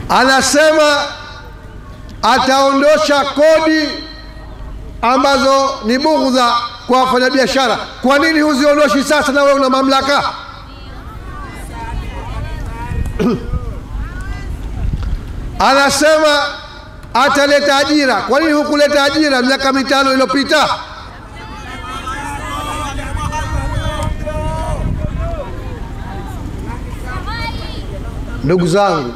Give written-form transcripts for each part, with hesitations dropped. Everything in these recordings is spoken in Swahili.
Anasema ataondosha kodi ambazo ni bughdha kwa wafanyabiashara. Kwa nini huziondoshi sasa na wewe una mamlaka? Anasema ataleta ajira. Kwa nini hukuleta ajira miaka 5 iliyopita? Ndugu zangu,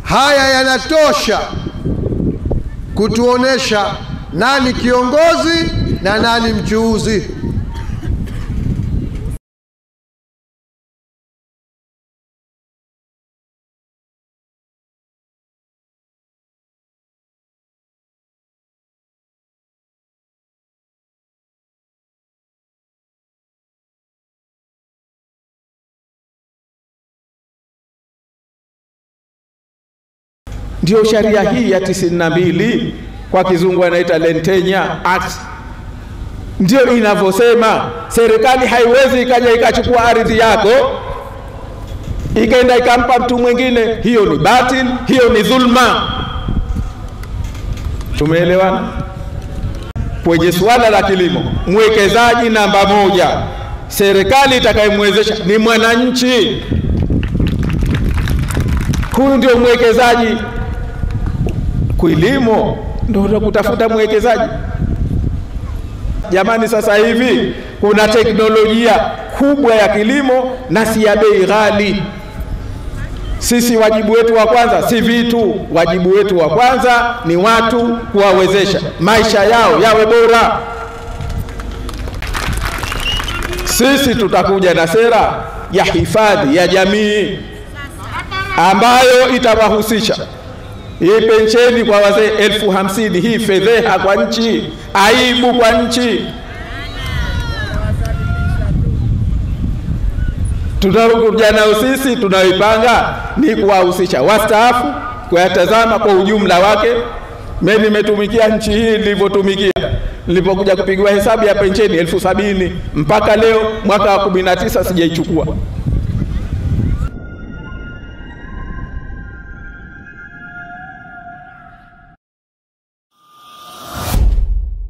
haya yanatosha kutuonesha nani kiongozi na nani mchuuzi. Ndio sharia hii ya 92 kwa kizungu anaita Lentenya Act ndio inavyosema. Serikali haiwezi ikaja ikachukua ardhi yako ikaenda ikampa mtu mwingine. Hiyo ni batil, hiyo ni dhulma. Tumeelewana? Kwenye suala la kilimo, mwekezaji namba 1 serikali itakayemwezesha ni mwananchi. Huyu ndio mwekezaji. Kilimo ndio kutafuta mwekezaji. Jamani, sasa hivi kuna teknolojia kubwa ya kilimo na si ya bei ghali. Sisi wajibu wetu wa kwanza si vitu, wajibu wetu wa kwanza ni watu, kuwawezesha maisha yao yawe bora. Sisi tutakuja na sera ya hifadhi ya jamii ambayo itawahusisha. Hii pensheni kwa wazee 50,000, hii fedheha kwa nchi, aibu kwa nchi. Tutakuja nao sisi, tunaipanga ni kuwahusisha wastaafu, kuyatazama kwa ujumla wake. Mimi nimetumikia nchi hii nilivyotumikia. Nilipokuja kupigiwa hesabu ya pensheni 70,000 mpaka leo mwaka wa 19 sijaichukua.